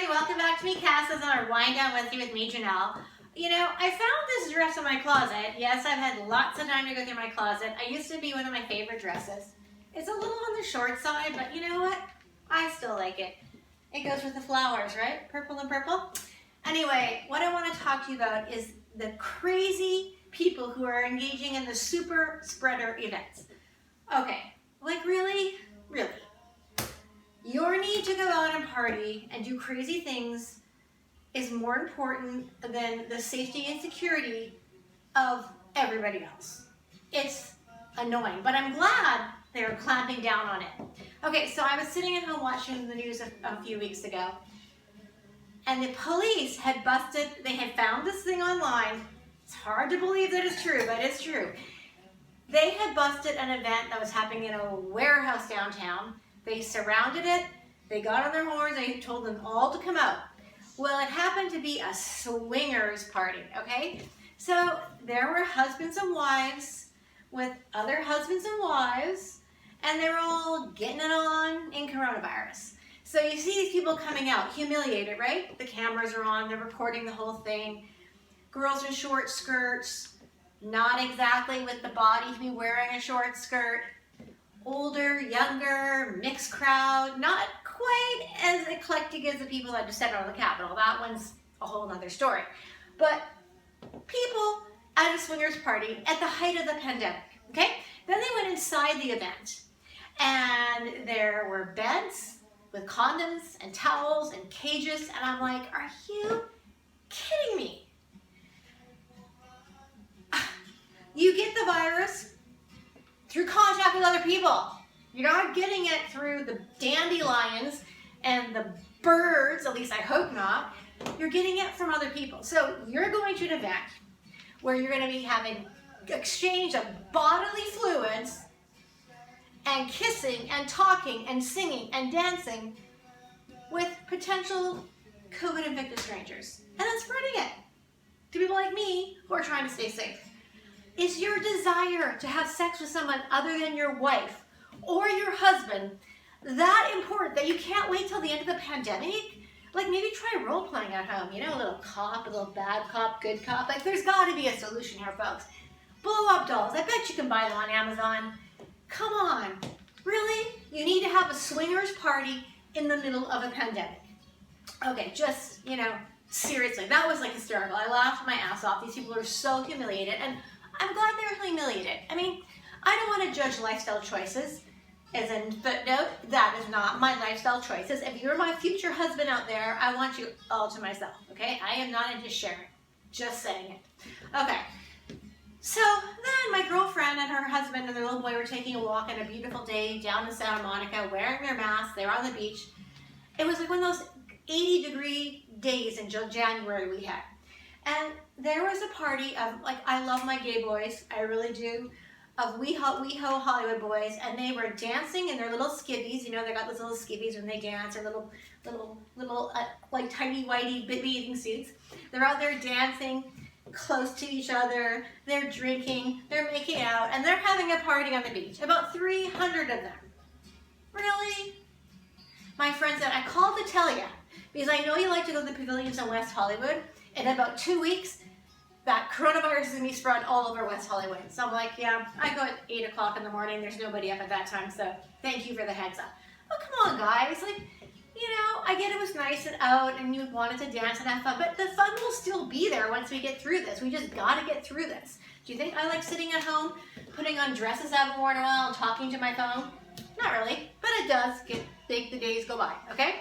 everybody, welcome back to me, Cass. This is our wind down with you with me, Janelle. You know, I found this dress in my closet. Yes, I've had lots of time to go through my closet. I used to be one of my favorite dresses. It's a little on the short side, but you know what? I still like it. It goes with the flowers, right? Purple and purple. Anyway, what I want to talk to you about is the crazy people who are engaging in the super spreader events. Okay, like really? Really? Your need to go out and party and do crazy things is more important than the safety and security of everybody else. It's annoying, but I'm glad they're clamping down on it. Okay, so I was sitting at home watching the news a few weeks ago, and the police had busted, they had found this thing online. It's hard to believe that it's true, but it's true. They had busted an event that was happening in a warehouse downtown. They surrounded it, they got on their horns, they told them all to come out. Well, it happened to be a swingers party, okay? So there were husbands and wives with other husbands and wives, and they were all getting it on in coronavirus. So you see these people coming out, humiliated, right? The cameras are on, they're recording the whole thing. Girls in short skirts, not exactly with the body to be wearing a short skirt. Older, younger, mixed crowd, not quite as eclectic as the people that descended on the Capitol. That one's a whole other story. But people at a swingers party at the height of the pandemic, okay? Then they went inside the event, and there were beds with condoms and towels and cages, and I'm like, are you kidding me? You get the virus through contact with other people. You're not getting it through the dandelions and the birds, at least I hope not. You're getting it from other people. So you're going to an event where you're going to be having exchange of bodily fluids and kissing and talking and singing and dancing with potential COVID-infected strangers. And then spreading it to people like me who are trying to stay safe. Is your desire to have sex with someone other than your wife or your husband that important that you can't wait till the end of the pandemic? Like maybe try role-playing at home, you know, a little cop, a little bad cop, good cop. Like there's got to be a solution here, folks. Blow-up dolls, I bet you can buy them on Amazon. Come on, really? You need to have a swingers party in the middle of a pandemic. Okay, just, you know, seriously, that was like hysterical. I laughed my ass off. These people are so humiliated, and I'm glad they're humiliated. I mean, I don't want to judge lifestyle choices. As in footnote, that is not my lifestyle choices. If you're my future husband out there, I want you all to myself, okay? I am not into sharing. Just saying it. Okay. So then my girlfriend and her husband and their little boy were taking a walk on a beautiful day down in Santa Monica, wearing their masks. They were on the beach. It was like one of those 80-degree days in January we had. And there was a party of, like, I love my gay boys, I really do, of WeHo Hollywood boys, and they were dancing in their little skivvies. You know, they got those little skivvies when they dance, or little like tidy whitey bathing suits. They're out there dancing close to each other. They're drinking, they're making out, and they're having a party on the beach. About 300 of them. Really? My friend said, I called to tell you, because I know you like to go to the pavilions in West Hollywood. In about 2 weeks, that coronavirus is going to be spread all over West Hollywood. So I'm like, yeah, I go at 8 o'clock in the morning. There's nobody up at that time, so thank you for the heads up. Oh, come on, guys. Like, you know, I get it was nice and out, and you wanted to dance and have fun, but the fun will still be there once we get through this. We just got to get through this. Do you think I like sitting at home, putting on dresses I haven't worn in a while and talking to my phone? Not really, but it does make the days go by, okay?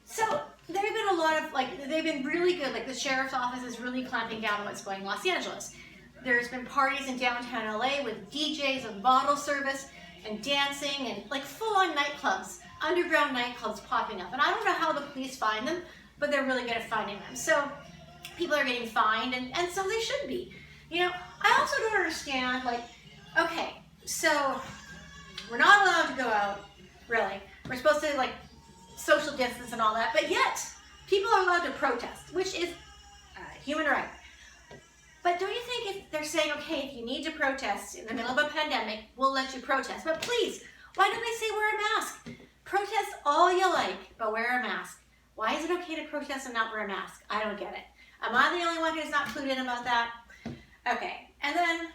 So there have been a lot of, like, they've been really good. Like, the sheriff's office is really clamping down on what's going on in Los Angeles. There's been parties in downtown LA with DJs and bottle service and dancing and, like, full-on nightclubs, underground nightclubs popping up. And I don't know how the police find them, but they're really good at finding them. So people are getting fined, and so they should be. You know, I also don't understand, like, okay, so we're not allowed to go out, really. We're supposed to, like, social distance and all that, but yet people are allowed to protest, which is a human right. But don't you think if they're saying, okay, if you need to protest in the middle of a pandemic, we'll let you protest. But please, why don't they say wear a mask? Protest all you like, but wear a mask. Why is it okay to protest and not wear a mask? I don't get it. Am I the only one who's not clued in about that? Okay, and then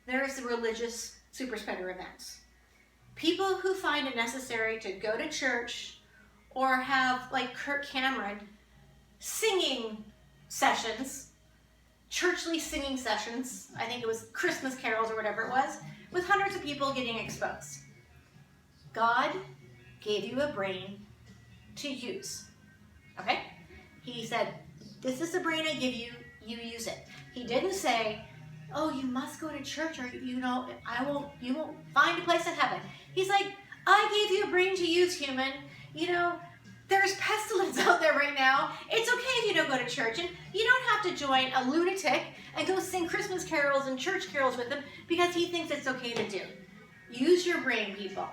there's the religious super spreader events. People who find it necessary to go to church or have, like Kirk Cameron, singing sessions, churchly singing sessions, I think it was Christmas carols or whatever it was, with hundreds of people getting exposed. God gave you a brain to use, okay? He said, this is the brain I give you, you use it. He didn't say, oh, you must go to church or, you won't find a place in heaven. He's like, I gave you a brain to use, human. There's pestilence out there right now. It's okay if you don't go to church, and you don't have to join a lunatic and go sing Christmas carols and church carols with him because he thinks it's okay to do. Use your brain, people.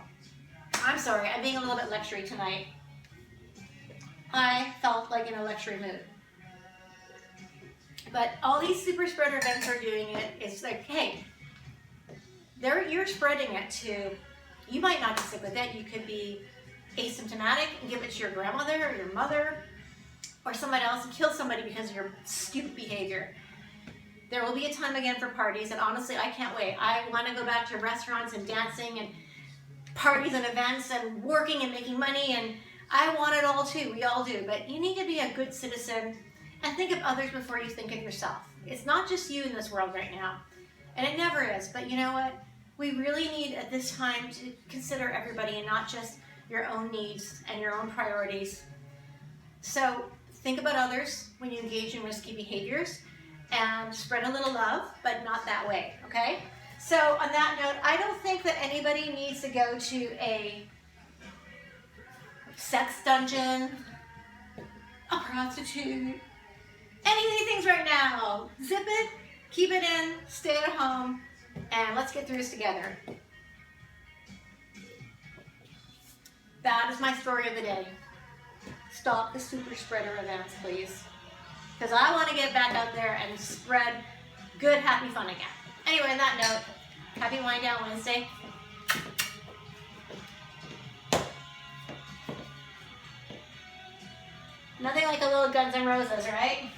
I'm sorry, I'm being a little bit lectury tonight. I felt like in a lectury mood. But all these super spreader events are doing it. It's like, hey, you're spreading it to, you might not be sick with it. You could be asymptomatic and give it to your grandmother or your mother or somebody else and kill somebody because of your stupid behavior. There will be a time again for parties, and honestly, I can't wait. I want to go back to restaurants and dancing and parties and events and working and making money, and I want it all too. We all do. But you need to be a good citizen and think of others before you think of yourself. It's not just you in this world right now, and it never is. But you know what? We really need at this time to consider everybody and not just your own needs and your own priorities. So think about others when you engage in risky behaviors and spread a little love, but not that way, okay? So on that note, I don't think that anybody needs to go to a sex dungeon, a prostitute, any of these things right now. Zip it, keep it in, stay at home, and let's get through this together. That is my story of the day. Stop the super spreader events, please. Because I want to get back out there and spread good, happy fun again. Anyway, on that note, happy Wind Down Wednesday. Nothing like a little Guns N' Roses, right?